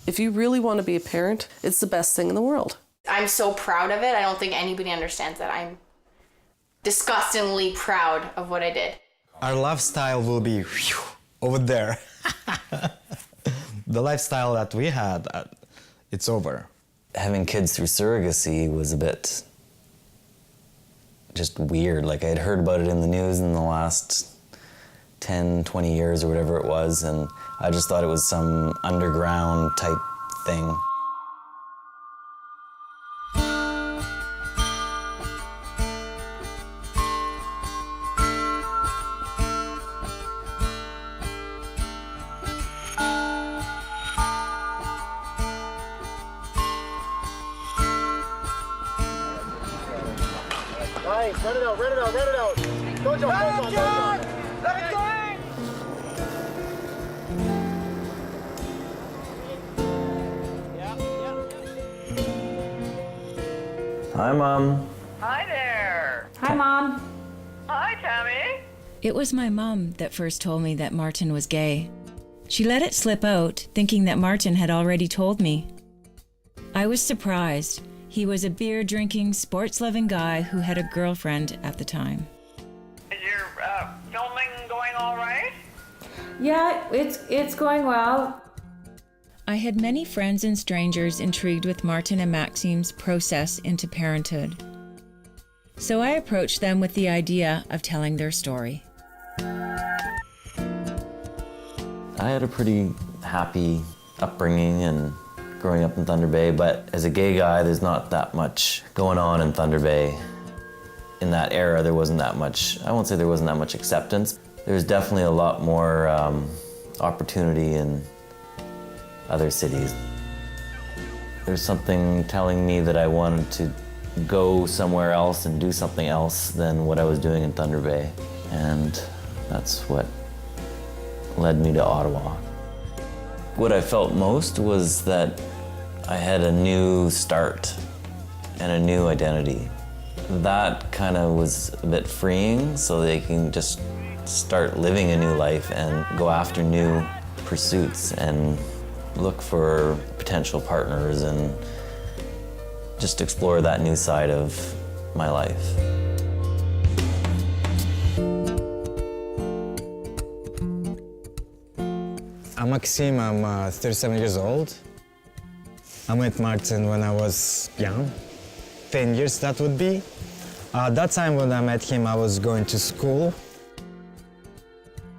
If you really want to be a parent, it's the best thing in the world. I'm so proud of it. I don't think anybody understands that. I'm disgustingly proud of what I did. Our lifestyle will be over there. The lifestyle that we had, it's over. Having kids through surrogacy was a bit just weird. Like, I had heard about it in the news in the last 10, 20 years or whatever it was, and I just thought it was some underground type thing. Nice, run it out, run it out, run it out. Go, John, go, John, go, Let it go. Hi, Mom. Hi there. Hi, Mom. Hi, Tammy. It was my mom that first told me that Martin was gay. She let it slip out, thinking that Martin had already told me. I was surprised. He was a beer-drinking, sports-loving guy who had a girlfriend at the time. Is your filming going all right? Yeah, it's going well. I had many friends and strangers intrigued with Martin and Maxime's process into parenthood. So I approached them with the idea of telling their story. I had a pretty happy upbringing and growing up in Thunder Bay, but as a gay guy, there's not that much going on in Thunder Bay. In that era, there wasn't that much, I won't say there wasn't that much acceptance. There's definitely a lot more opportunity in other cities. There's something telling me that I wanted to go somewhere else and do something else than what I was doing in Thunder Bay, and that's what led me to Ottawa. What I felt most was that I had a new start and a new identity. That kind of was a bit freeing, so they can just start living a new life and go after new pursuits and look for potential partners and just explore that new side of my life. I'm Maxime, I'm 37 years old. I met Martin when I was young, 10 years that would be. That time when I met him, I was going to school.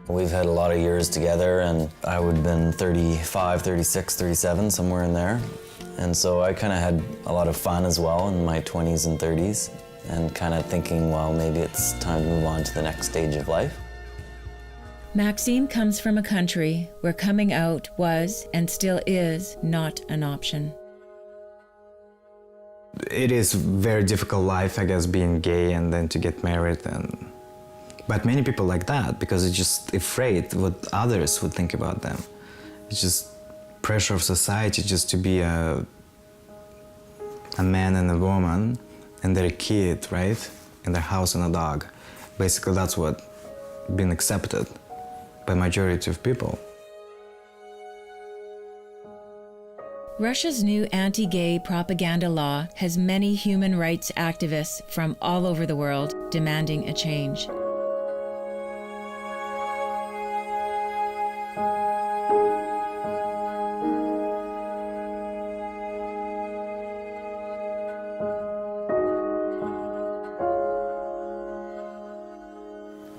We've had a lot of years together, and I would have been 35, 36, 37, somewhere in there. And so I kind of had a lot of fun as well in my 20s and 30s, and kind of thinking, well, maybe it's time to move on to the next stage of life. Maxime comes from a country where coming out was, and still is, not an option. It is a very difficult life, I guess, being gay and then to get married. But many people like that because they're just afraid what others would think about them. It's just pressure of society just to be a man and a woman and their kid, right? And their house and a dog. Basically, that's what been accepted by majority of people. Russia's new anti-gay propaganda law has many human rights activists from all over the world demanding a change.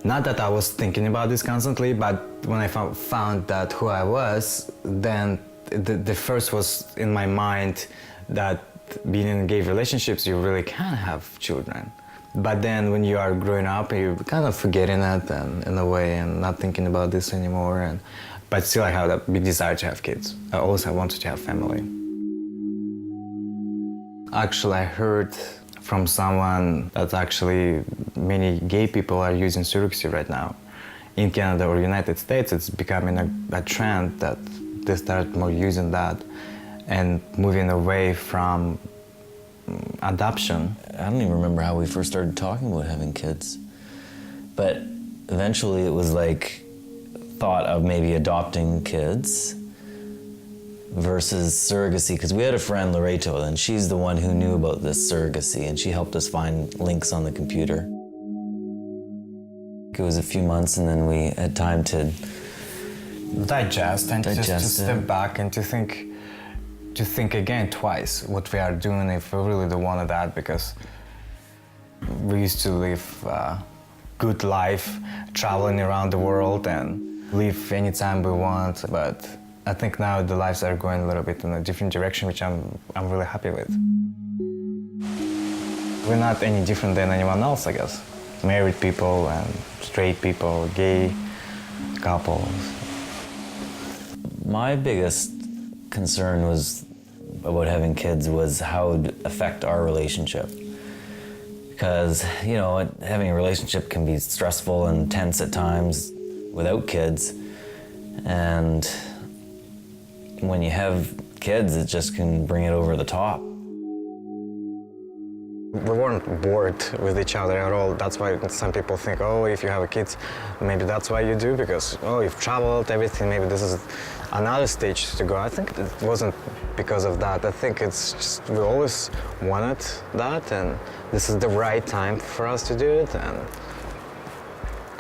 Not that I was thinking about this constantly, but when I found that who I was, then the first was in my mind that being in gay relationships, you really can have children. But then when you are growing up, you're kind of forgetting it and, in a way and not thinking about this anymore. But still I have that big desire to have kids. I also wanted to have family. Actually, I heard from someone that actually many gay people are using surrogacy right now. In Canada or United States, it's becoming a trend that they start more using that and moving away from adoption. I don't even remember how we first started talking about having kids. But eventually it was like thought of maybe adopting kids. versus surrogacy, because we had a friend, Loreto, and she's the one who knew about this surrogacy, and she helped us find links on the computer. It was a few months, and then we had time to digest and just to Digest it. step back and to think again twice what we are doing if we really don't want that, because we used to live a good life, traveling around the world and live anytime we want, but I think now the lives are going a little bit in a different direction, which I'm really happy with. We're not any different than anyone else, I guess. Married people and straight people, gay couples. My biggest concern was about having kids was how it would affect our relationship. Because, you know, having a relationship can be stressful and tense at times without kids. And when you have kids, it just can bring it over the top. We weren't bored with each other at all. That's why some people think, oh, if you have a kid, maybe that's why you do, because, oh, you've traveled, everything, maybe this is another stage to go. I think it wasn't because of that. I think it's just we always wanted that, and this is the right time for us to do it, and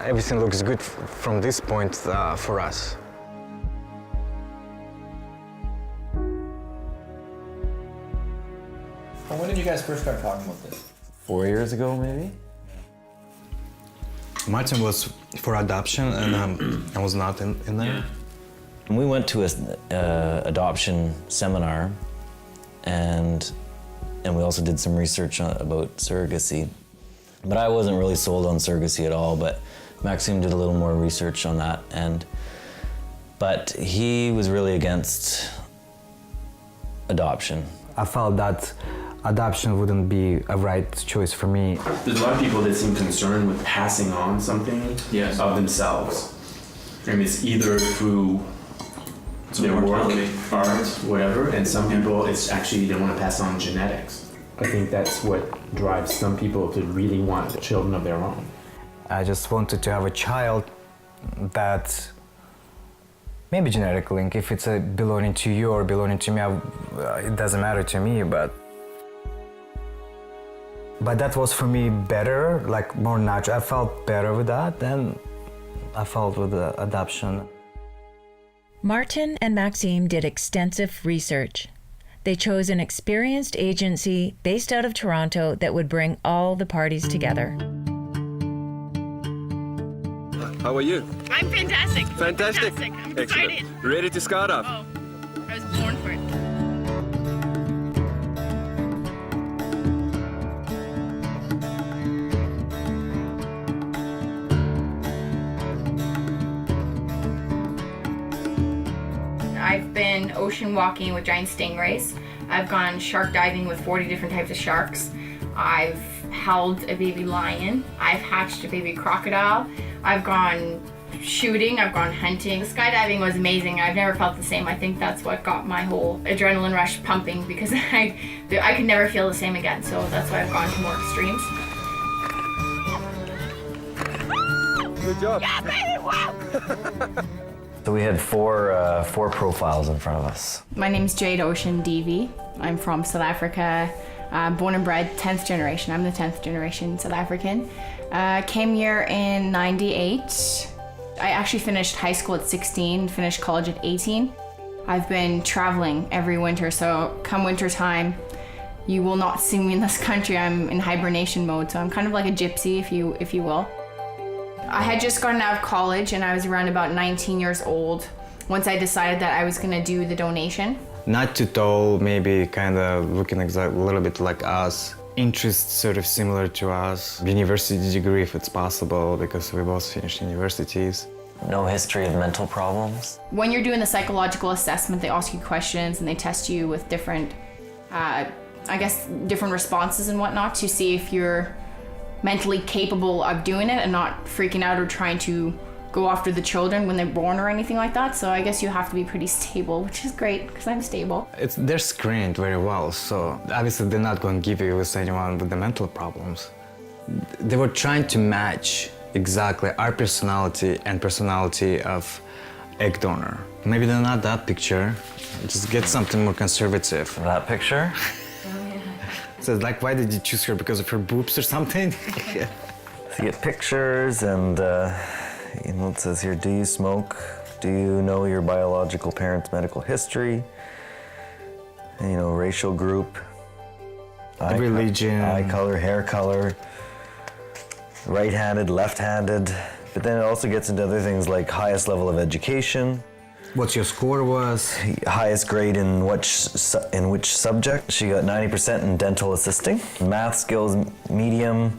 everything looks good from this point for us. Well, when did you guys first start talking about this? 4 years ago, maybe? Martin was for adoption, and I was not in there. We went to a adoption seminar, and we also did some research about surrogacy. But I wasn't really sold on surrogacy at all, but Maxime did a little more research on that, but he was really against adoption. I felt that adoption wouldn't be a right choice for me. There's a lot of people that seem concerned with passing on something of themselves. And it's either through their work, art, whatever, and some people, it's actually they want to pass on genetics. I think that's what drives some people to really want children of their own. I just wanted to have a child that maybe genetic link, if it's belonging to you or belonging to me, it doesn't matter to me, but that was for me better, like more natural. I felt better with that than I felt with the adoption. Martin and Maxime did extensive research. They chose an experienced agency based out of Toronto that would bring all the parties together. How are you? I'm fantastic. Fantastic. I'm Excellent. excited. Ready to start off? Oh, I was born for it. I've been ocean walking with giant stingrays. I've gone shark diving with 40 different types of sharks. I've held a baby lion. I've hatched a baby crocodile. I've gone shooting, I've gone hunting. Skydiving was amazing. I've never felt the same. I think that's what got my whole adrenaline rush pumping, because I could never feel the same again. So that's why I've gone to more extremes. Good job. Yeah, baby, wow! So we had four profiles in front of us. My name's Jade Ocean Devi. I'm from South Africa, born and bred, 10th generation. I'm the 10th generation South African. Came here in '98. I actually finished high school at 16, finished college at 18. I've been traveling every winter, so come winter time, you will not see me in this country. I'm in hibernation mode, so I'm kind of like a gypsy, if you will. I had just gotten out of college, and I was around about 19 years old once I decided that I was gonna do the donation. Not too tall, maybe kind of looking a little bit like us. Interests sort of similar to us. University degree if it's possible, because we both finished universities. No history of mental problems. When you're doing the psychological assessment, they ask you questions and they test you with different, different responses and whatnot to see if you're mentally capable of doing it and not freaking out or trying to go after the children when they're born or anything like that. So I guess you have to be pretty stable, which is great because I'm stable. They're screened very well, so obviously they're not going to give you with anyone with the mental problems. They were trying to match exactly our personality and personality of egg donor. Maybe they're not that picture. Just get something more conservative. That picture? So like, why did you choose her? Because of her boobs or something? So you get pictures and, it says here, do you smoke? Do you know your biological parents' medical history? And, racial group. Religion. Eye color, hair color. Right-handed, left-handed. But then it also gets into other things like highest level of education. What your score was? Highest grade in which subject. She got 90% in dental assisting. Math skills, medium.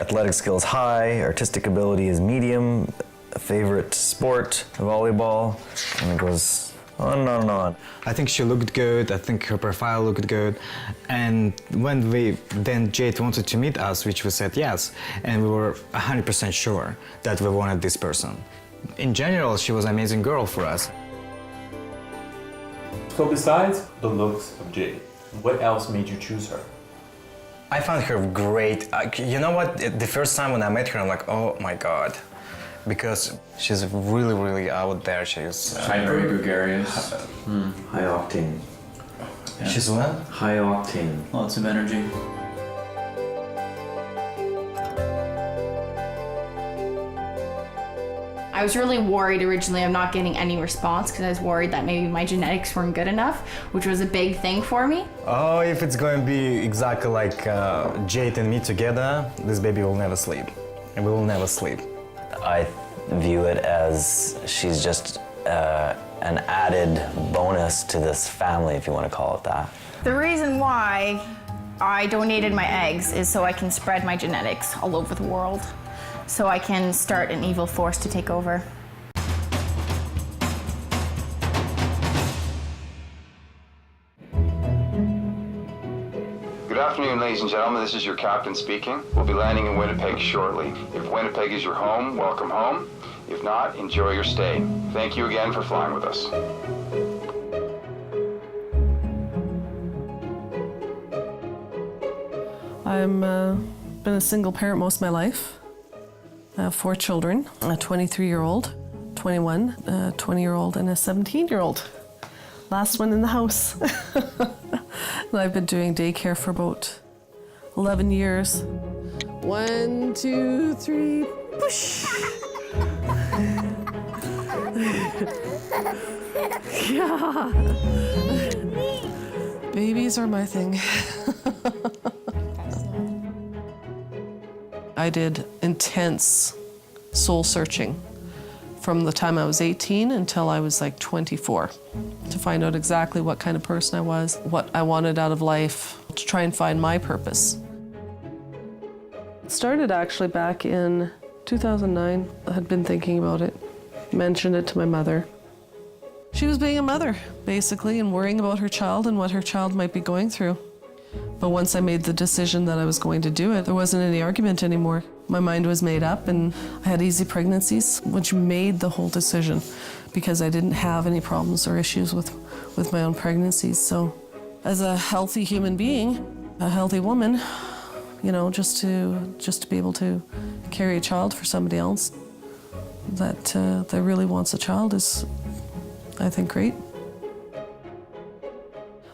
Athletic skills, high. Artistic ability is medium. Favorite sport, volleyball. And it goes on and on and on. I think she looked good. I think her profile looked good. And when then Jade wanted to meet us, which we said yes. And we were 100% sure that we wanted this person. In general, she was an amazing girl for us. So besides the looks of Jade, what else made you choose her? I found her great. You know what? The first time when I met her, I'm like, oh my God. Because she's really, really out there. She's Very gregarious. High octane. Yeah. She's what? High octane. Lots of energy. I was really worried originally of not getting any response because I was worried that maybe my genetics weren't good enough, which was a big thing for me. Oh, if it's going to be exactly like Jade and me together, this baby will never sleep. And we will never sleep. I view it as she's just an added bonus to this family, if you want to call it that. The reason why I donated my eggs is so I can spread my genetics all over the world. So I can start an evil force to take over. Good afternoon, ladies and gentlemen. This is your captain speaking. We'll be landing in Winnipeg shortly. If Winnipeg is your home, welcome home. If not, enjoy your stay. Thank you again for flying with us. I'm been a single parent most of my life. I have 4 children, a 23-year-old, 21, a 20-year-old, and a 17-year-old. Last one in the house. And I've been doing daycare for about 11 years. 1, 2, 3, push! Yeah. Babies are my thing. I did intense soul searching from the time I was 18 until I was like 24 to find out exactly what kind of person I was, what I wanted out of life, to try and find my purpose. It started actually back in 2009. I had been thinking about it, mentioned it to my mother. She was being a mother, basically, and worrying about her child and what her child might be going through. But once I made the decision that I was going to do it, there wasn't any argument anymore. My mind was made up, and I had easy pregnancies, which made the whole decision because I didn't have any problems or issues with my own pregnancies. So as a healthy human being, a healthy woman, you know, just to be able to carry a child for somebody else that really wants a child is, I think, great.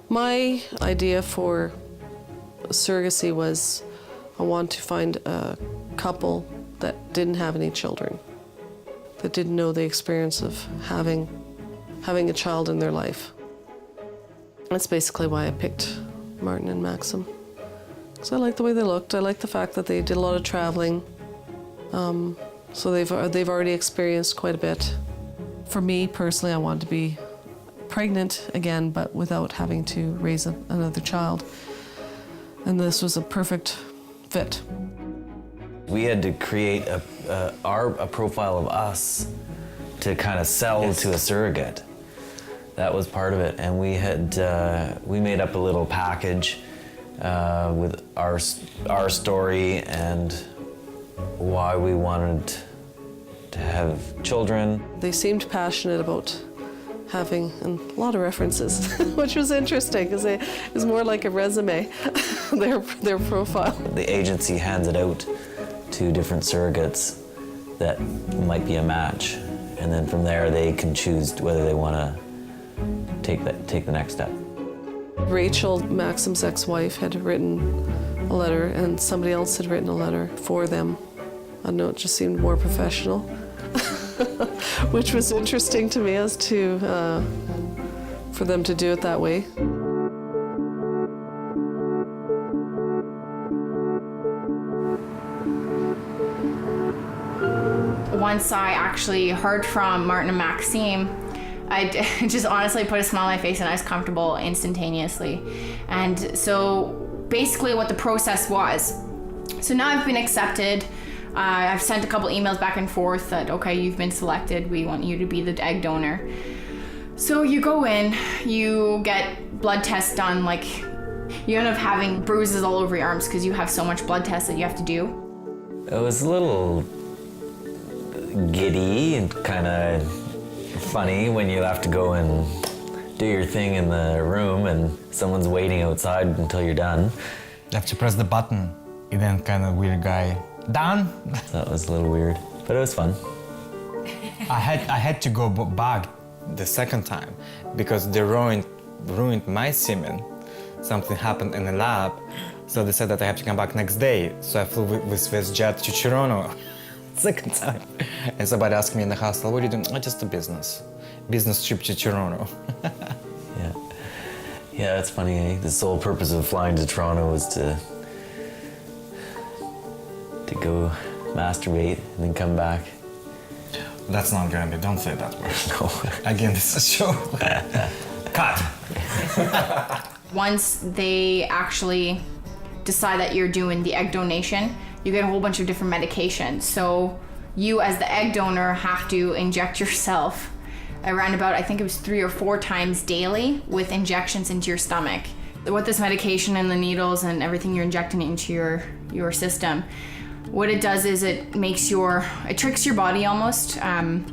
My idea for surrogacy was I want to find a couple that didn't have any children, that didn't know the experience of having a child in their life. That's basically why I picked Martin and Maxim. Because I liked the way they looked. I liked the fact that they did a lot of traveling. So they've already experienced quite a bit. For me personally, I wanted to be pregnant again, but without having to raise another child. And this was a perfect fit. We had to create a profile of us to kind of sell to a surrogate. That was part of it, and we made up a little package with our story and why we wanted to have children. They seemed passionate about having a lot of references, which was interesting because it was more like a resume, their profile. The agency hands it out to different surrogates that might be a match. and then from there they can choose whether they want to take the next step. Rachel, Maxim's ex-wife, had written a letter, and somebody else had written a letter for them. I don't know, it just seemed more professional, which was interesting to me as to for them to do it that way. Once I actually heard from Martin and Maxime, I just honestly put a smile on my face and I was comfortable instantaneously. And so basically what the process was, so now I've been accepted. I've sent a couple emails back and forth that, okay, you've been selected. We want you to be the egg donor. So you go in, you get blood tests done, like you end up having bruises all over your arms because you have so much blood tests that you have to do. It was a little giddy and kind of funny when you have to go and do your thing in the room and someone's waiting outside until you're done. You have to press the button, and then kind of weird guy, done? That was a little weird, but it was fun. I had to go back the second time because they ruined my semen. Something happened in the lab, so they said that I have to come back next day. So I flew with WestJet to Toronto. Second time. And somebody asked me in the hostel, what are you doing? Oh, just a business trip to Toronto. Yeah, it's funny, eh? The sole purpose of flying to Toronto was to go masturbate and then come back. That's not gonna be, don't say that word. No. Again, this is a show. Cut. Once they actually decide that you're doing the egg donation, you get a whole bunch of different medications. So you as the egg donor have to inject yourself around about, I think it was 3 or 4 times daily with injections into your stomach. With this medication and the needles and everything you're injecting into your system, what it does is it tricks your body almost to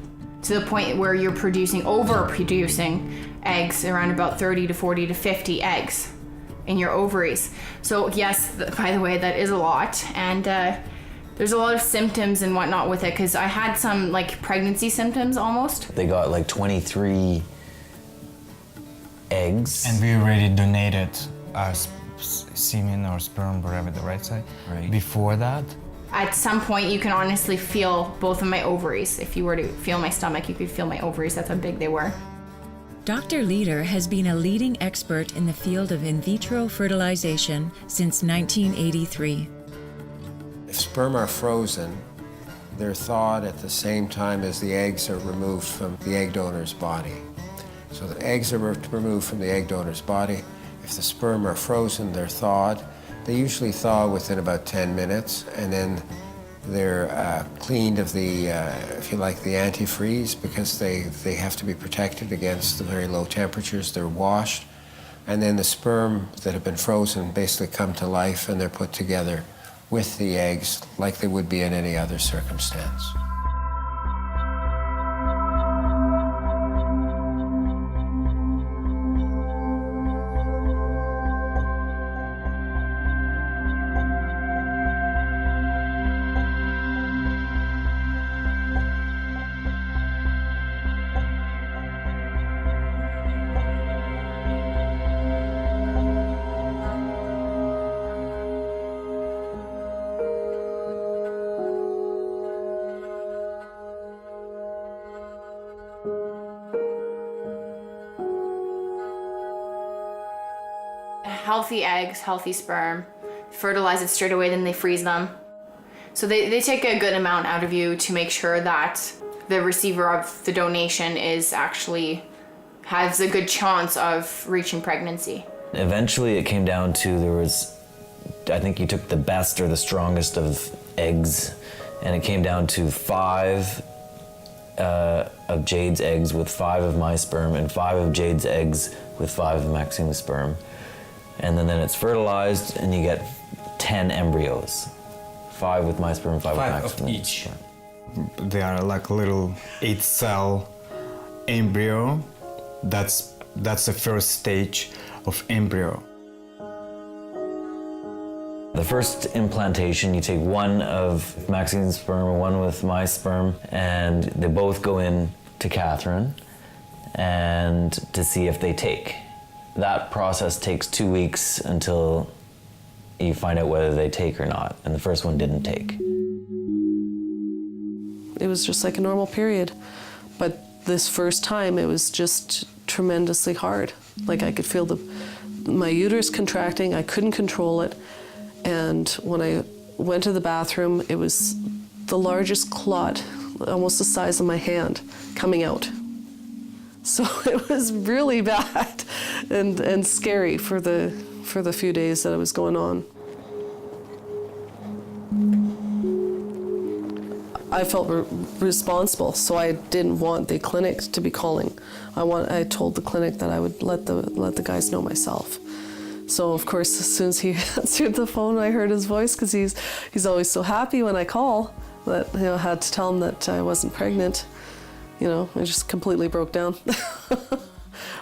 the point where you're overproducing eggs, around about 30 to 40 to 50 eggs in your ovaries. So yes, by the way, that is a lot, and there's a lot of symptoms and whatnot with it, because I had some like pregnancy symptoms almost. They got like 23 eggs. And we already donated our semen or sperm, whatever the right side, before that. At some point, you can honestly feel both of my ovaries. If you were to feel my stomach, you could feel my ovaries. That's how big they were. Dr. Leader has been a leading expert in the field of in vitro fertilization since 1983. If sperm are frozen, they're thawed at the same time as the eggs are removed from the egg donor's body. So the eggs are removed from the egg donor's body. If the sperm are frozen, they're thawed. They usually thaw within about 10 minutes, and then they're cleaned of the, if you like, the antifreeze, because they have to be protected against the very low temperatures. They're washed, and then the sperm that have been frozen basically come to life, and they're put together with the eggs like they would be in any other circumstance. Healthy eggs, healthy sperm, fertilize it straight away, then they freeze them. So they take a good amount out of you to make sure that the receiver of the donation has a good chance of reaching pregnancy. Eventually it came down to I think you took the best or the strongest of eggs, and it came down to 5 of Jade's eggs with 5 of my sperm, and 5 of Jade's eggs with 5 of Maxime's sperm. And then it's fertilized, and you get 10 embryos. 5 with my sperm, 5 with Maxime's sperm. Each. They are like little 8-cell embryo. That's the first stage of embryo. The first implantation, you take one of Maxine's sperm and one with my sperm, and they both go in to Catherine and to see if they take. That process takes 2 weeks until you find out whether they take or not, and the first one didn't take. It was just like a normal period, but this first time it was just tremendously hard. Like I could feel my uterus contracting, I couldn't control it, and when I went to the bathroom, it was the largest clot, almost the size of my hand, coming out. So it was really bad and scary for the few days that it was going on. I felt responsible, so I didn't want the clinic to be calling. I told the clinic that I would let the guys know myself. So of course, as soon as he answered the phone, I heard his voice, because he's always so happy when I call, that I had to tell him that I wasn't pregnant. I just completely broke down,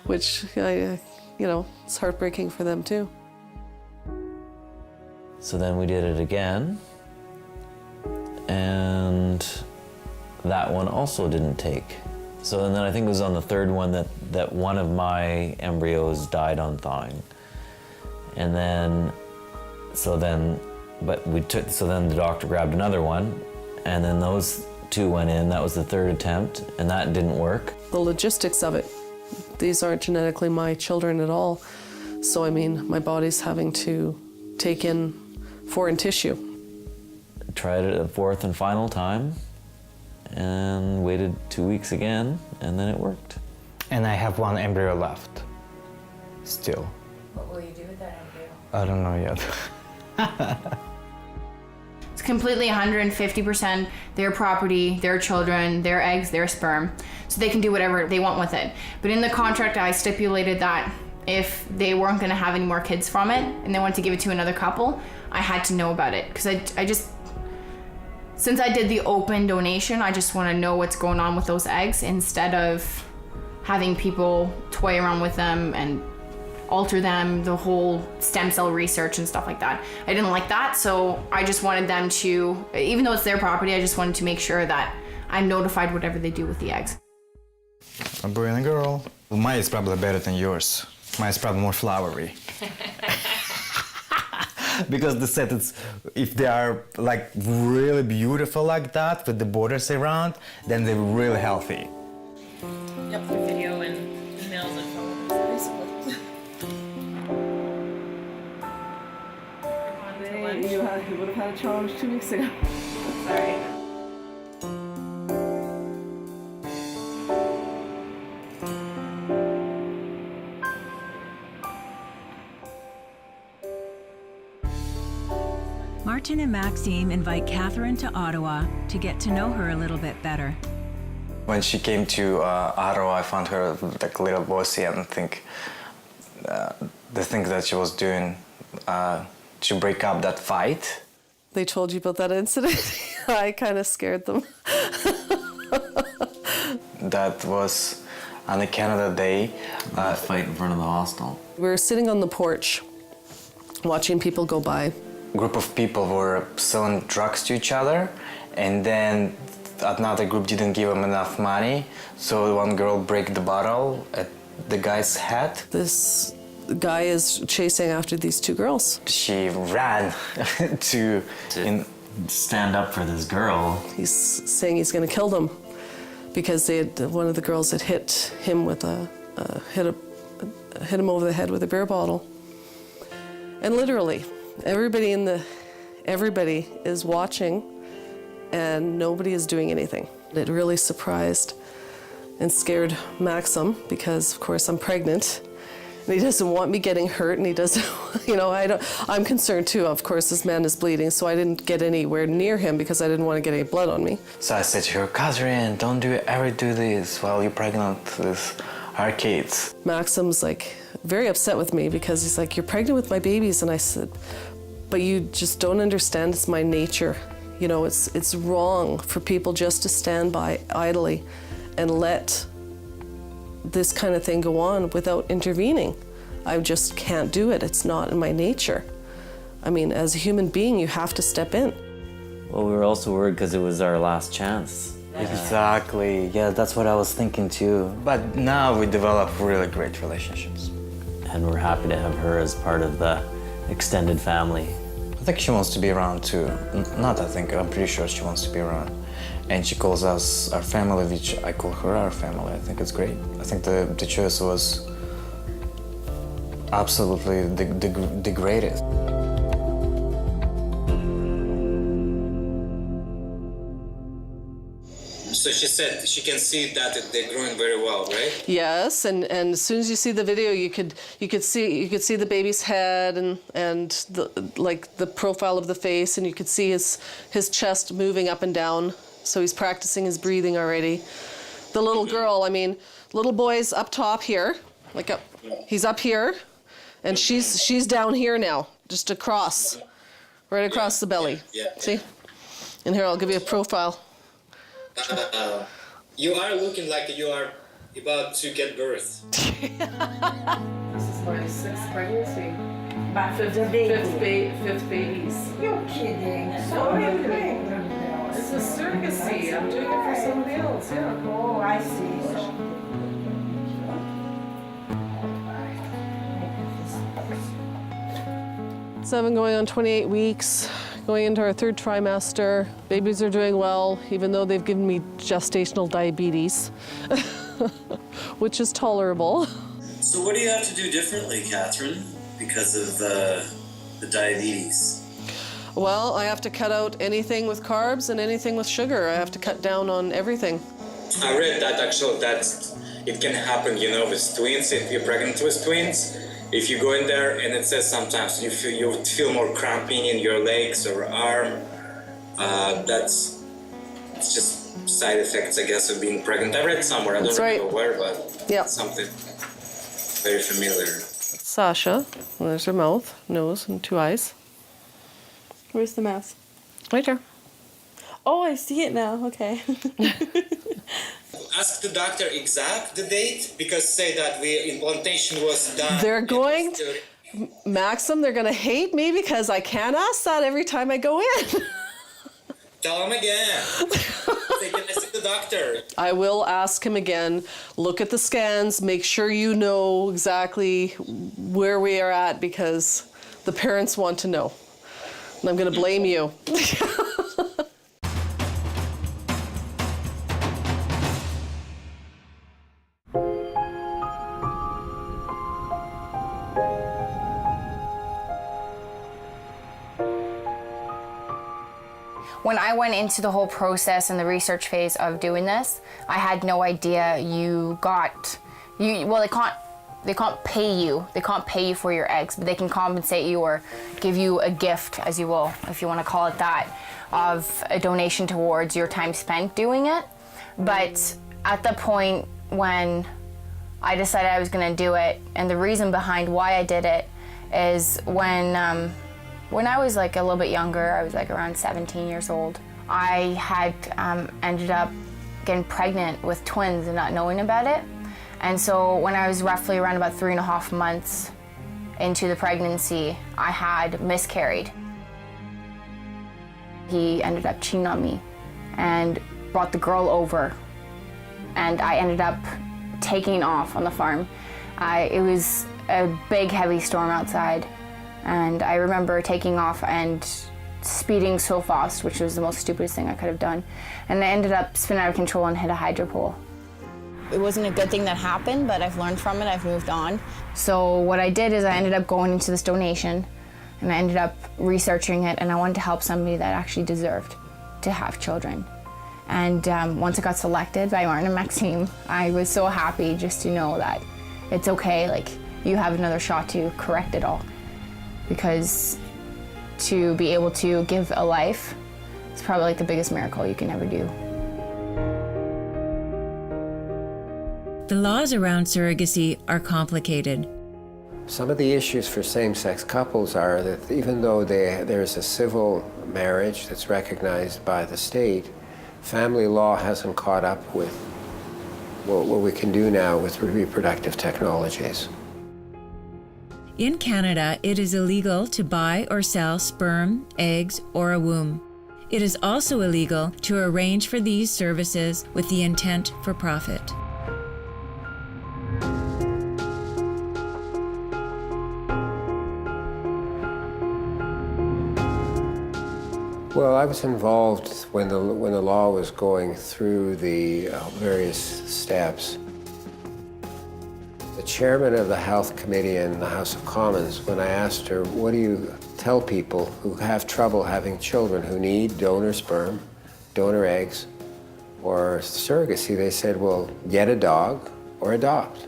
which it's heartbreaking for them too. So then we did it again, and that one also didn't take. So then I think it was on the third one that one of my embryos died on thawing. And then the doctor grabbed another one, and then those two went in. That was the third attempt, and that didn't work. The logistics of it, these aren't genetically my children at all. So I mean, my body's having to take in foreign tissue. Tried it a fourth and final time, and waited 2 weeks again, and then it worked. And I have one embryo left, still. What will you do with that embryo? I don't know yet. It's completely 150% their property, their children, their eggs, their sperm. So they can do whatever they want with it. But in the contract, I stipulated that if they weren't going to have any more kids from it and they wanted to give it to another couple, I had to know about it. Because I just, since I did the open donation, I just want to know what's going on with those eggs instead of having people toy around with them and alter them, the whole stem cell research and stuff like that. I didn't like that, so I just wanted them to, even though it's their property, I just wanted to make sure that I'm notified whatever they do with the eggs. A boy and a girl. Mine is probably better than yours. Mine is probably more flowery. Because the set, if they are like really beautiful like that, with the borders around, then they're really healthy. Yep, the video and emails and photos. You would have had a challenge 2 weeks ago. Sorry. Martin and Maxime invite Catherine to Ottawa to get to know her a little bit better. When she came to Ottawa, I found her like a little bossy, and think the things that she was doing to break up that fight. They told you about that incident? I kind of scared them. That was on a Canada Day. Fight in front of the hostel. We were sitting on the porch, watching people go by. A group of people were selling drugs to each other, and then another group didn't give them enough money, so one girl broke the bottle at the guy's head. This guy is chasing after these two girls. She ran to stand up for this girl. He's saying he's going to kill them because one of the girls had hit him with hit him over the head with a beer bottle. And literally, everybody is watching, and nobody is doing anything. It really surprised and scared Maxim, because of course I'm pregnant and he doesn't want me getting hurt, and he doesn't, I'm concerned too. Of course, this man is bleeding, so I didn't get anywhere near him because I didn't want to get any blood on me. So I said to her, Catherine, don't ever do this while you're pregnant with our kids. Maxim's like very upset with me because he's like, you're pregnant with my babies. And I said, but you just don't understand, it's my nature. It's wrong for people just to stand by idly and let this kind of thing go on without intervening. I just can't do it. It's not in my nature. I mean, as a human being, you have to step in. Well, we were also worried because it was our last chance. Exactly. Yeah, that's what I was thinking too. But now we develop really great relationships. And we're happy to have her as part of the extended family. I think she wants to be around too. Not I think, I'm pretty sure she wants to be around. And she calls us our family, which I call her our family. I think it's great. I think the choice was absolutely the greatest. So she said she can see that they're growing very well, right? Yes, and as soon as you see the video, you could see the baby's head and the profile of the face, and you could see his chest moving up and down. So he's practicing his breathing already. The little girl, I mean, little boy's up top here, he's up here, and she's down here now, just across, right across the belly. See? And here, I'll give you a profile. You are looking like you are about to get birth. This is my 6th pregnancy. Fifth babies. You're kidding. It's a surrogacy. I'm doing it for somebody else, yeah. Oh, I see. Seven going on 28 weeks, going into our 3rd trimester. Babies are doing well, even though they've given me gestational diabetes, which is tolerable. So what do you have to do differently, Catherine, because of the diabetes? Well, I have to cut out anything with carbs and anything with sugar. I have to cut down on everything. I read that actually that it can happen, with twins, if you're pregnant with twins. If you go in there and it says sometimes you feel more cramping in your legs or arm, it's just side effects, I guess, of being pregnant. I read somewhere, I don't remember where, but something very familiar. Sasha, there's her mouth, nose, and 2 eyes. Where's the mouth? Right here. Oh, I see it now. Okay. Ask the doctor exact the date, because say that implantation was done. They're going, Maxim, they're going to hate me because I can't ask that every time I go in. Tell him again. Say, can I see the doctor? I will ask him again, look at the scans, make sure you know exactly where we are at, because the parents want to know. And I'm going to blame you. When I went into the whole process and the research phase of doing this, I had no idea they can't pay you. They can't pay you for your eggs, but they can compensate you or give you a gift, as you will, if you want to call it that, of a donation towards your time spent doing it. But at the point when I decided I was going to do it, and the reason behind why I did it is when I was like a little bit younger, I was like around 17 years old, I had ended up getting pregnant with twins and not knowing about it. And so when I was roughly around about 3.5 months into the pregnancy, I had miscarried. He ended up cheating on me and brought the girl over, and I ended up taking off on the farm. It was a big, heavy storm outside, and I remember taking off and speeding so fast, which was the most stupidest thing I could have done. And I ended up spinning out of control and hit a hydro pole. It wasn't a good thing that happened, but I've learned from it, I've moved on. So what I did is I ended up going into this donation, and I ended up researching it, and I wanted to help somebody that actually deserved to have children. And once I got selected by Martin and Maxime, I was so happy just to know that it's okay, like, you have another shot to correct it all. Because to be able to give a life is probably like the biggest miracle you can ever do. The laws around surrogacy are complicated. Some of the issues for same-sex couples are that even though there's a civil marriage that's recognized by the state, family law hasn't caught up with what we can do now with reproductive technologies. In Canada, it is illegal to buy or sell sperm, eggs, or a womb. It is also illegal to arrange for these services with the intent for profit. Well, I was involved when the law was going through the various steps. The chairman of the Health Committee in the House of Commons, when I asked her, what do you tell people who have trouble having children, who need donor sperm, donor eggs, or surrogacy, they said, well, get a dog or adopt.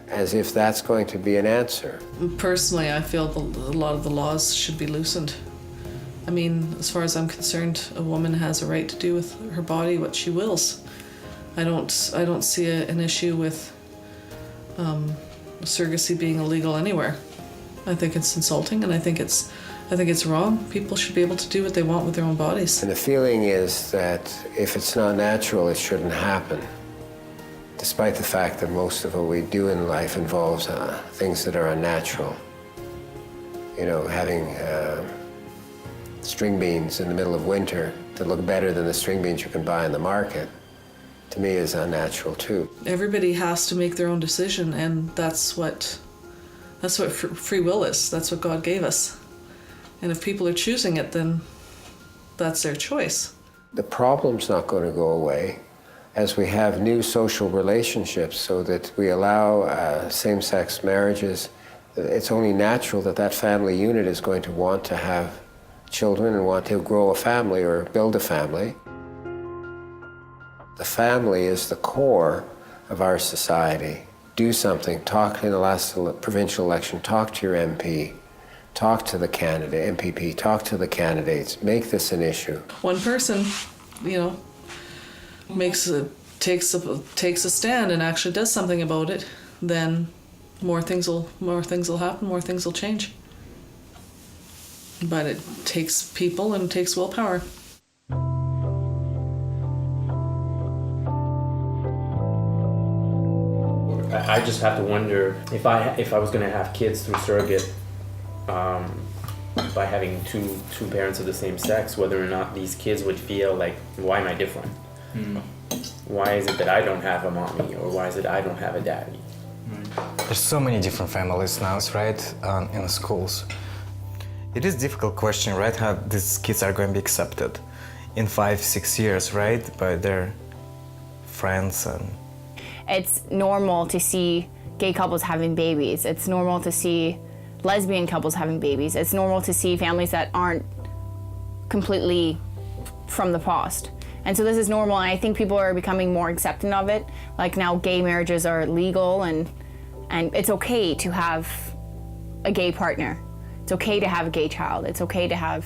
As if that's going to be an answer. Personally, I feel a lot of the laws should be loosened. I mean, as far as I'm concerned, a woman has a right to do with her body what she wills. I don't see an issue with surrogacy being illegal anywhere. I think it's insulting, and I think it's wrong. People should be able to do what they want with their own bodies. And the feeling is that if it's not natural, it shouldn't happen. Despite the fact that most of what we do in life involves things that are unnatural. You know, having string beans in the middle of winter that look better than the string beans you can buy in the market, to me is unnatural too. Everybody has to make their own decision, and that's what free will is. That's what God gave us. And if people are choosing it, then that's their choice. The problem's not going to go away as we have new social relationships so that we allow same-sex marriages. It's only natural that that family unit is going to want to have children and want to grow a family or build a family. The family is the core of our society. Do something. Talk in the last provincial election. Talk to your MP. Talk to the candidate, MPP. Talk to the candidates. Make this an issue. One person, you know, takes a stand and actually does something about it, then more things will happen. More things will change. But it takes people and it takes willpower. I just have to wonder if I was going to have kids through surrogate, by having two parents of the same sex, whether or not these kids would feel like, why am I different? Why is it that I don't have a mommy, or why is it I don't have a daddy? There's so many different families now, right, in the schools. It is a difficult question, right, how these kids are going to be accepted in 5-6 years, right, by their friends. And it's normal to see gay couples having babies. It's normal to see lesbian couples having babies. It's normal to see families that aren't completely from the past. And so this is normal, and I think people are becoming more accepting of it. Like now gay marriages are legal, and it's okay to have a gay partner. It's okay to have a gay child. It's okay to have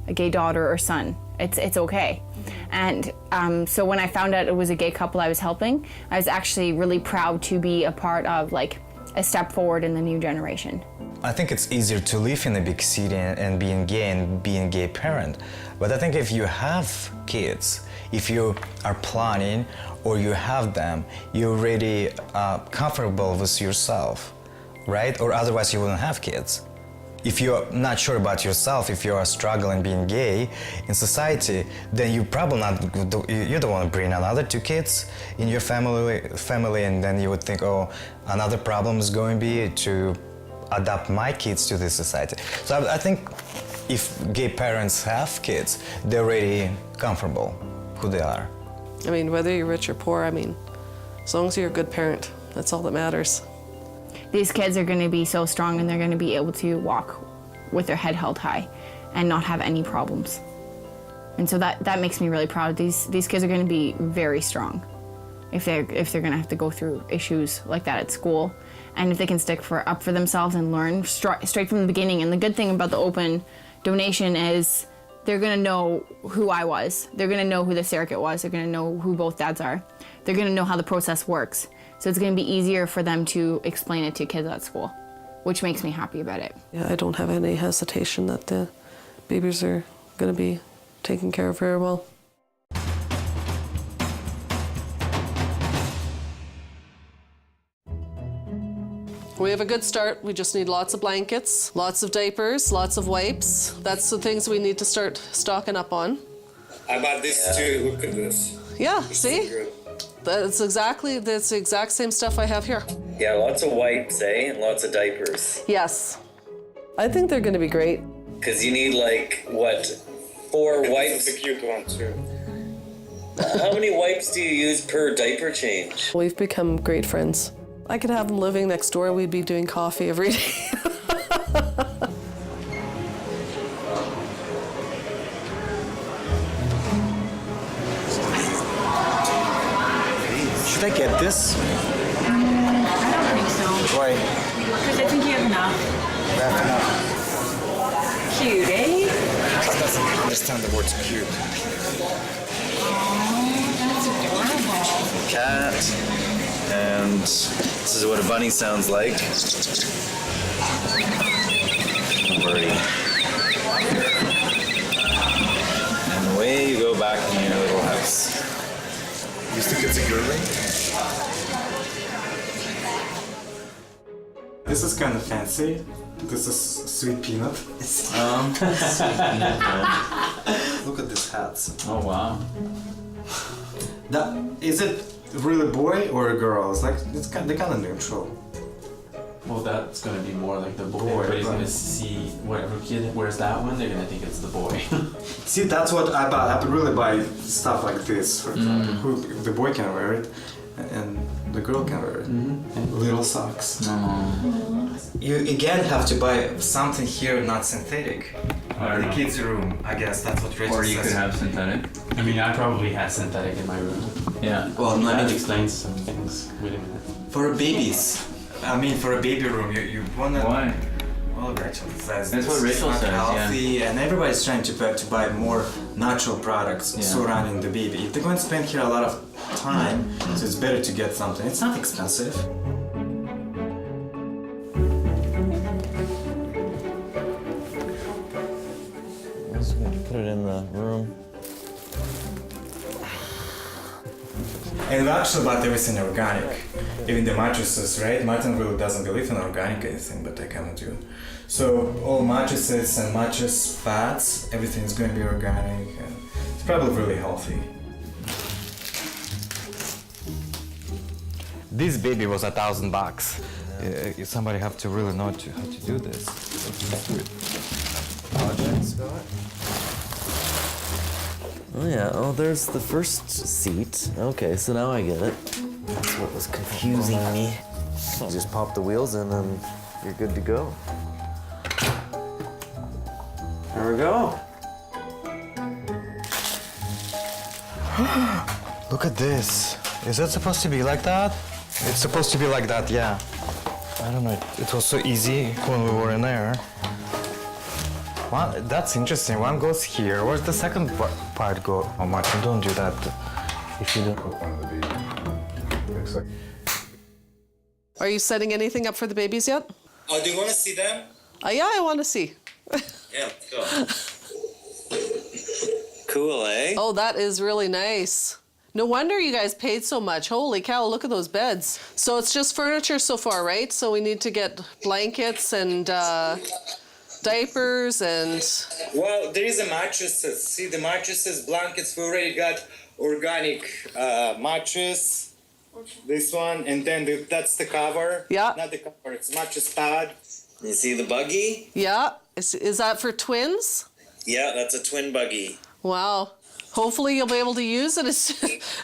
a gay daughter or son. It's okay. And so when I found out it was a gay couple I was helping, I was actually really proud to be a part of like a step forward in the new generation. I think it's easier to live in a big city and being gay and being a gay parent. But I think if you have kids, if you are planning or you have them, you're already comfortable with yourself, right? Or otherwise you wouldn't have kids. If you're not sure about yourself, if you are struggling being gay in society, then you probably you don't want to bring another 2 kids in your family, and then you would think, oh, another problem is going to be to adapt my kids to this society. So I think if gay parents have kids, they're already comfortable who they are. I mean, whether you're rich or poor, I mean, as long as you're a good parent, that's all that matters. These kids are going to be so strong, and they're going to be able to walk with their head held high and not have any problems. And so that makes me really proud. These kids are going to be very strong if they're going to have to go through issues like that at school, and if they can stick up for themselves and learn straight from the beginning. And the good thing about the open donation is they're going to know who I was. They're going to know who the surrogate was. They're going to know who both dads are. They're going to know how the process works. So it's going to be easier for them to explain it to kids at school, which makes me happy about it. Yeah, I don't have any hesitation that the babies are going to be taken care of very well. We have a good start. We just need lots of blankets, lots of diapers, lots of wipes. That's the things we need to start stocking up on. I bought this too. Look at this. Yeah, see? That's the exact same stuff I have here. Yeah, lots of wipes, eh? And lots of diapers. Yes. I think they're going to be great. Because you need like, what, 4 wipes? This is a cute one too. How many wipes do you use per diaper change? We've become great friends. I could have him living next door. We'd be doing coffee every day. Should I get this? I don't think so. Why? Because I think you have enough. That's enough. Cute, eh? He doesn't understand the words cute. That's adorable. Cat. And this is what a bunny sounds like. Birdie. And away you go back in your little house. You think it's a girly? This is kind of fancy. This is sweet peanut. Look at these hats. Oh wow. Is it really boy or a girl? It's like they're kind of neutral. Well, that's gonna be more like the boy. Boy, Everybody's right. gonna see whatever kid wears that one, they're gonna think it's the boy. See, that's what I buy. I really buy stuff like this. For example, the boy can wear it, and the girl can wear it. And little socks. You again have to buy something here not synthetic. The kids' room, I guess that's what Rachel Or you says. could have synthetic. I mean, I probably had synthetic in my room. Yeah. Well, let that me- explains some things. Wait a minute. For babies, I mean, for a baby room, you wanna. Why? Well, Rachel says That's this what is Rachel not says, yeah. healthy, and everybody's trying to buy more natural products surrounding the baby. If they're going to spend here a lot of time, so it's better to get something. It's not expensive. Let's put it in the room. And we actually bought everything organic. Even the mattresses, right? Martin really doesn't believe in organic anything, but I kind of do. So all mattresses and mattress fats, everything is going to be organic, and it's probably really healthy. This baby was $1,000. Somebody have to really know how to do this. Oh yeah, oh there's the first seat. Okay, so now I get it. That's what was confusing me. You just pop the wheels in and you're good to go. There we go. Look at this. Is that supposed to be like that? It's supposed to be like that, yeah. I don't know, it was so easy when we were in there. Well, that's interesting. One goes here. Where's the second part go? Oh, Martin, don't do that. If you don't. Are you setting anything up for the babies yet? Oh, do you want to see them? Yeah, I want to see. Yeah, go. Cool, eh? Oh, that is really nice. No wonder you guys paid so much. Holy cow, look at those beds. So it's just furniture so far, right? So we need to get blankets and diapers and... Well, there is a mattresses. See the mattresses, blankets. We already got organic mattress. This one, and then that's the cover. Yeah. Not the cover. It's mattress pad. You see the buggy? Yeah. Is that for twins? Yeah, that's a twin buggy. Wow. Hopefully you'll be able to use it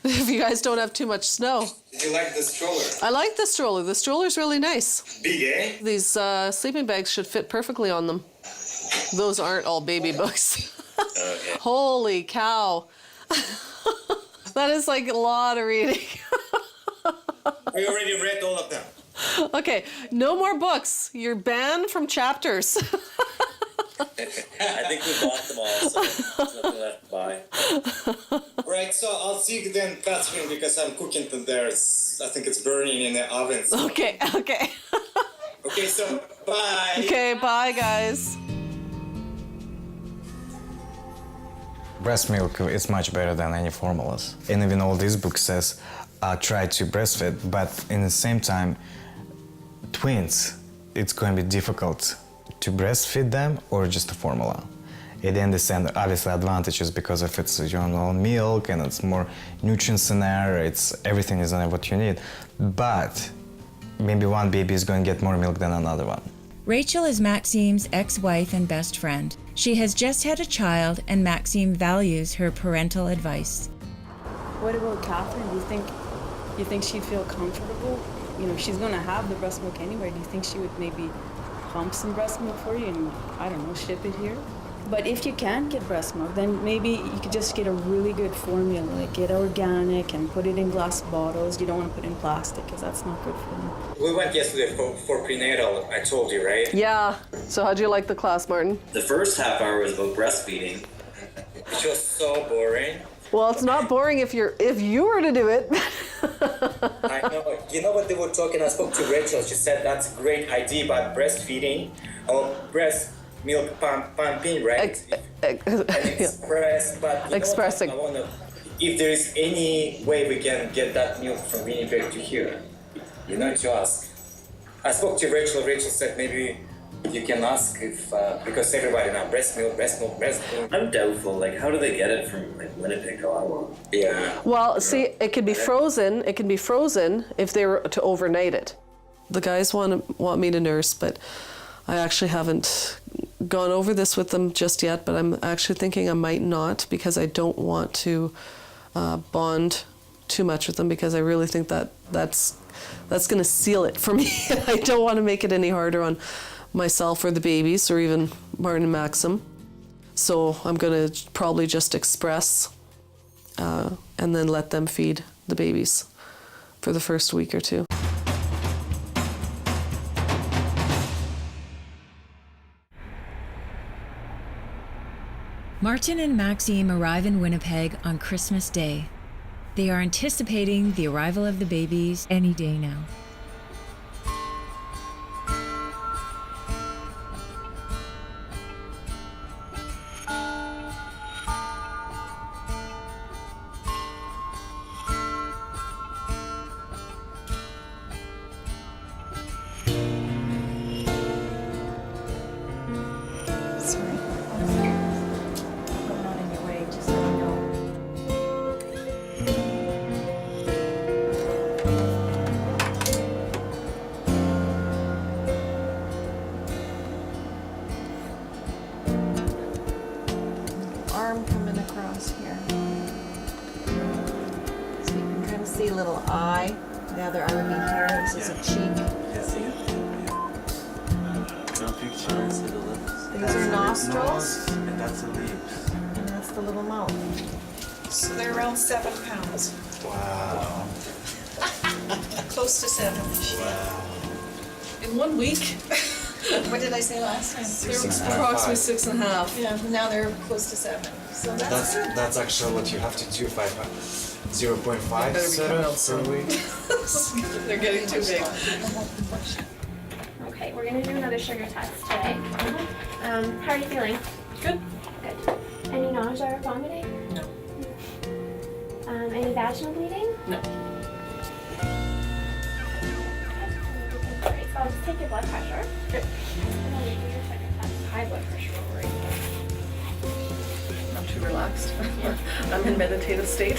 if you guys don't have too much snow. Did you like the stroller? I like the stroller. The stroller's really nice. Big, eh? These sleeping bags should fit perfectly on them. Those aren't all baby books. Okay. Holy cow. That is like a lot of reading. We already read all of them. Okay, no more books. You're banned from chapters. I think we bought them all, so there's nothing left to buy. Right, so I'll see you then, Catherine, because I'm cooking to theirs. I think it's burning in the oven. So. Okay. Okay, so bye. Okay, bye, guys. Breast milk is much better than any formulas. And even all these books says, try to breastfeed, but in the same time, twins, it's going to be difficult to breastfeed them or just a formula. They understand obviously advantages because of its your own milk and it's more nutrients in there, everything is in there what you need. But maybe one baby is going to get more milk than another one. Rachel is Maxime's ex-wife and best friend. She has just had a child, and Maxime values her parental advice. What about Catherine? Do you think she'd feel comfortable? You know, she's gonna have the breast milk anyway. Do you think she would maybe pump some breast milk for you and, I don't know, ship it here? But if you can't get breast milk, then maybe you could just get a really good formula, like get organic and put it in glass bottles. You don't want to put it in plastic because that's not good for them. We went yesterday for prenatal, I told you, right? Yeah. So how'd you like the class, Martin? The first half hour was about breastfeeding. It was so boring. Well, it's not boring if you were to do it. I know. You know what they were talking? I spoke to Rachel. She said that's a great idea about breastfeeding or breast milk pumping, right? Express, but expressing. I wonder if there is any way we can get that milk from Winnipeg to here. You know, to ask. I spoke to Rachel. Rachel said maybe you can ask if because everybody now breast milk. I'm doubtful. Like, how do they get it from like Winnipeg to Ottawa? Yeah. Well, see, it can be frozen. It can be frozen if they were to overnight it. The guys want me to nurse, but I actually haven't gone over this with them just yet. But I'm actually thinking I might not because I don't want to bond too much with them because I really think that's going to seal it for me. I don't want to make it any harder on myself or the babies or even Martin and Maxim. So I'm going to probably just express and then let them feed the babies for the first week or two. Martin and Maxime arrive in Winnipeg on Christmas Day. They are anticipating the arrival of the babies any day now. Arm coming across here. So you can kind of see a little eye. The other eye would be here. This is a cheek. See? These are nostrils. And that's the lips. And that's the little mouth. So they're around 7 pounds. Wow. Close to 7. Wow. In 1 week. What did I say last time? They're approximately 6.5. Yeah, now they're close to 7. So that's good. That's actually what you have to do. 0.5 per week. They're getting too big. Okay, we're gonna do another sugar test today. How are you feeling? Good. Good. Any nausea or vomiting? No. Any vaginal bleeding? No. Great. So I'll just take your blood pressure. Good. And I'll do your second test. High blood pressure over here. I'm too relaxed. I'm in meditative state.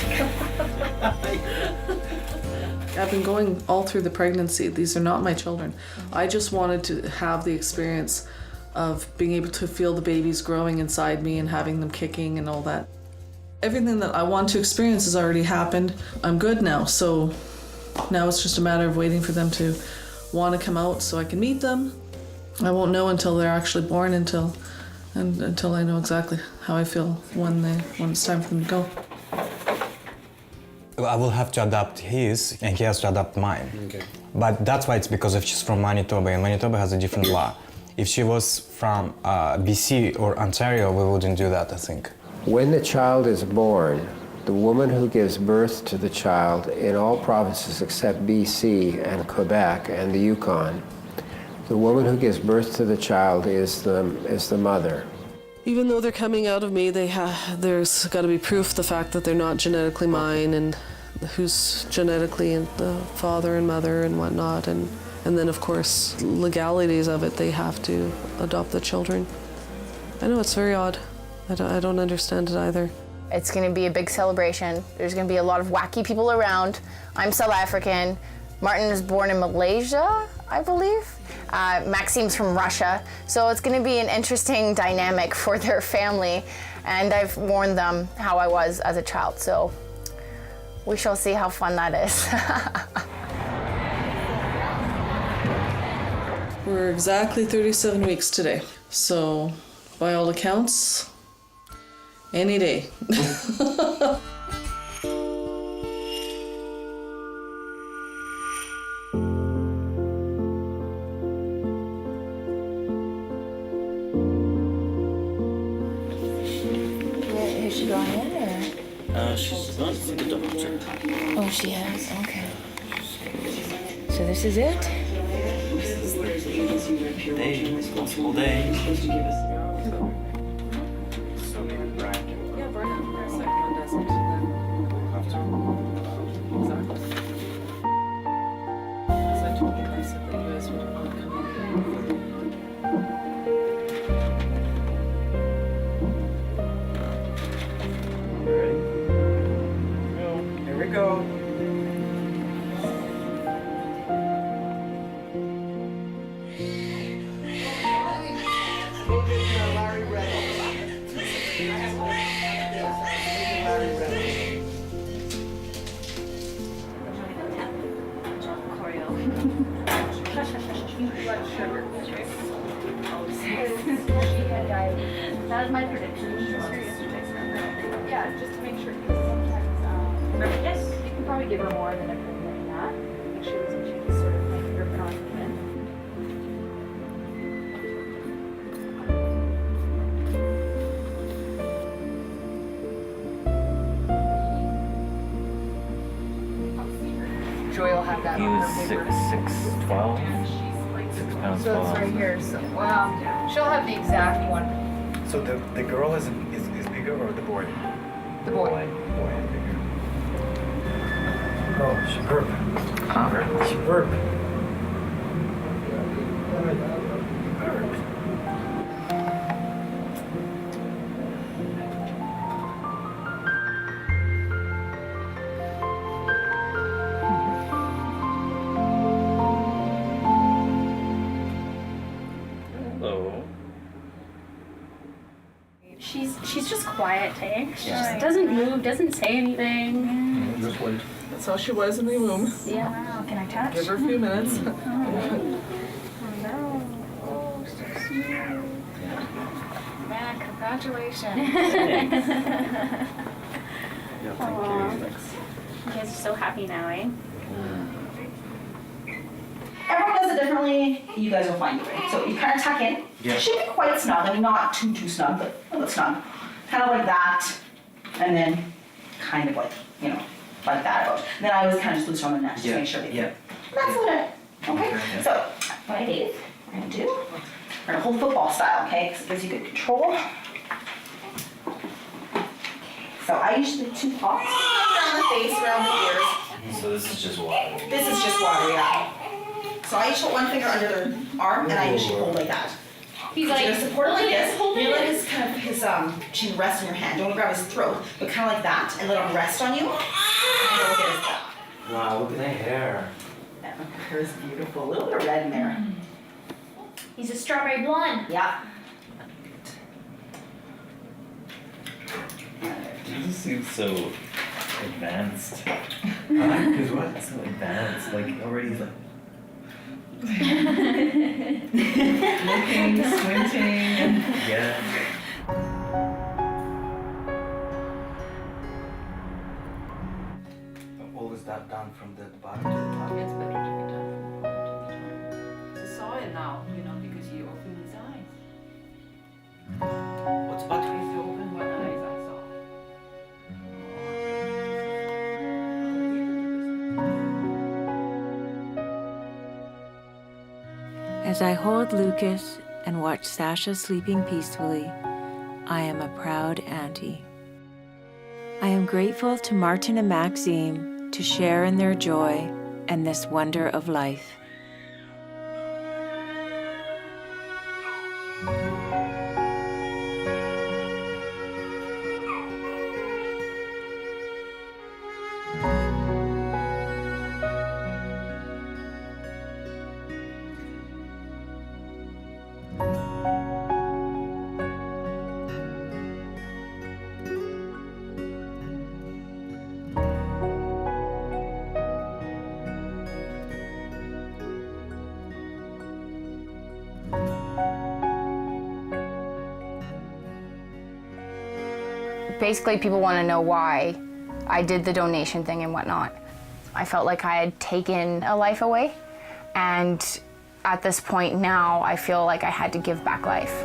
I've been going all through the pregnancy. These are not my children. I just wanted to have the experience of being able to feel the babies growing inside me and having them kicking and all that. Everything that I want to experience has already happened. I'm good now, so now it's just a matter of waiting for them to want to come out so I can meet them. I won't know until they're actually born until I know exactly how I feel when it's time for them to go. I will have to adapt his, and he has to adapt mine. Okay. But that's why it's because if she's from Manitoba, and Manitoba has a different law. If she was from BC or Ontario, we wouldn't do that, I think. When the child is born, the woman who gives birth to the child in all provinces except BC and Quebec and the Yukon, the woman who gives birth to the child is the mother. Even though they're coming out of me, there's got to be proof the fact that they're not genetically mine and who's genetically the father and mother and whatnot. And And then, of course, legalities of it, they have to adopt the children. I know, it's very odd. I don't understand it either. It's going to be a big celebration. There's going to be a lot of wacky people around. I'm South African. Martin is born in Malaysia, I believe. Maxime's from Russia. So it's going to be an interesting dynamic for their family. And I've warned them how I was as a child. So we shall see how fun that is. We're exactly 37 weeks today. So by all accounts, any day. Is she going in or? She's gone to see the doctor. Oh, she has? Okay. So this is it? Day, responsible day. Yeah, Brian, someone doesn't, then we'll have to. Exactly. As I told you, I said that you guys would want to come in. Here we go. That was my prediction. Yeah, just to make sure. Sometimes, yes, you can probably give her more than a drink like that. Make sure that she's sort of like dripping on skin. Joy will have that He on was her paper. 6'12", 6 pounds So 12 it's right ounces. here. So, well, she'll have the exact one. So the girl is bigger or the boy? The boy. Boy is bigger. Oh, she burped. She burped. Hello. She's just quiet, hey? She Yeah. just doesn't move, doesn't say anything. Just wait. That's how she was in the womb. Yeah. Wow, can I touch? Give her a few minutes. Oh no. Oh, so sweet. Man, congratulations. Aw. You guys are so happy now, eh? Everyone does it differently. You guys will find your way. So you kind of tuck in. Yeah. Should be quite snug. I mean, not too snug, but a little snug. Kind of like that, and then kind of like, you know, like that out. And then I always kind of just loose on the neck just to make sure they Yeah. That's what it. Okay. Okay. So what I did, we're gonna do. We're gonna hold football style, okay? Because it gives you good control. Okay. So I usually do 2 pops around the face, around the ears. So this is just water. This is just water, yeah. So I usually put one finger under their arm, and I usually hold like that. He's So like, you're gonna support it like this. hold You it. let his kind of his chin rest on your hand. Don't grab his throat, but kind of like that, and let him rest on you. And then look at his back. Wow, look at that hair. That hair is beautiful. A little bit of red in there. He's a strawberry blonde. Yeah. You seem so advanced. Is what? So advanced, like already like. Looking, squinting. Yeah. All is that done from the bottom to the top? It's better to be done from the bottom to the top. He saw it now, you know, because he opened his eyes. What's butter? If you open one eye, I saw. As I hold Lucas and watch Sasha sleeping peacefully, I am a proud auntie. I am grateful to Martin and Maxime to share in their joy and this wonder of life. Basically, people want to know why I did the donation thing and whatnot. I felt like I had taken a life away, and at this point now, I feel like I had to give back life.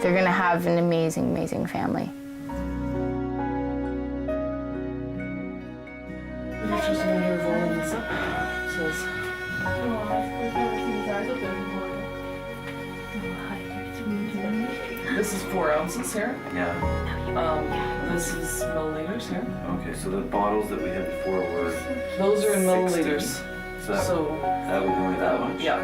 They're gonna have an amazing, amazing family. It's just a matter of rolling this up. This is 4 ounces here. Yeah. This is milliliters here. Okay, so the bottles that we had before were. Those are in 60. milliliters. So that would be only that much? Yeah.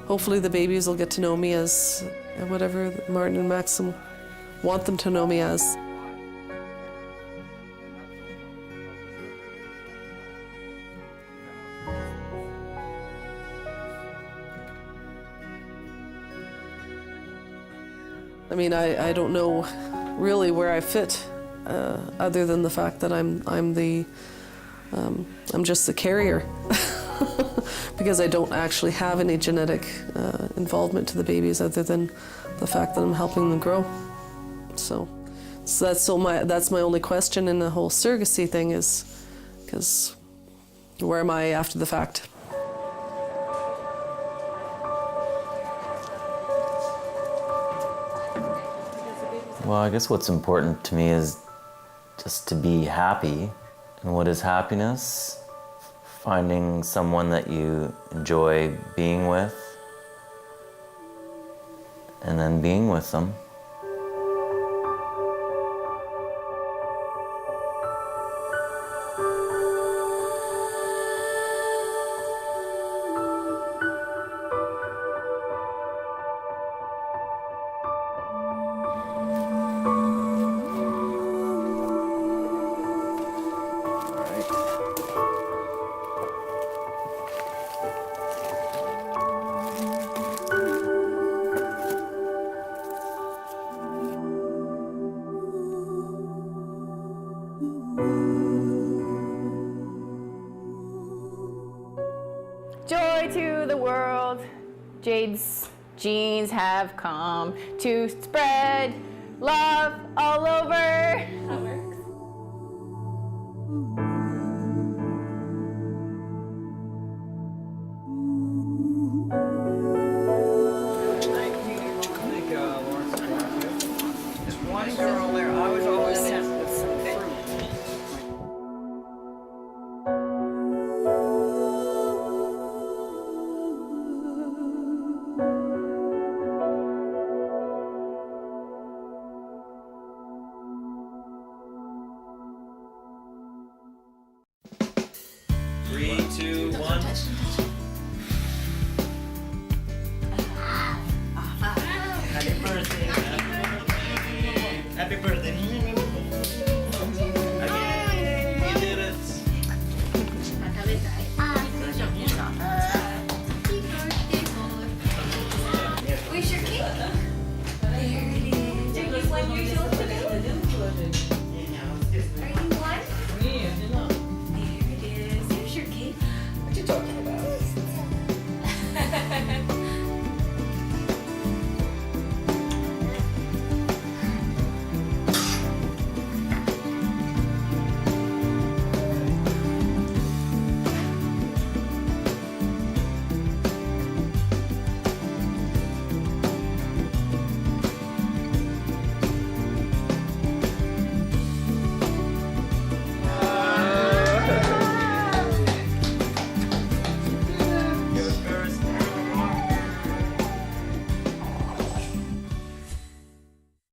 Hopefully the babies will get to know me as whatever Martin and Maxim want them to know me as. I mean, I don't know really where I fit, other than the fact that I'm just the carrier. Because I don't actually have any genetic involvement to the babies other than the fact that I'm helping them grow. So that's my only question in the whole surrogacy thing is, because where am I after the fact? Well, I guess what's important to me is just to be happy. And what is happiness? Finding someone that you enjoy being with, and then being with them. Joy to the world, Jade's genes have come to spread love all over. That works. There's one girl there, I was always sent with some fruit. Three, two, one. Happy birthday. Happy birthday.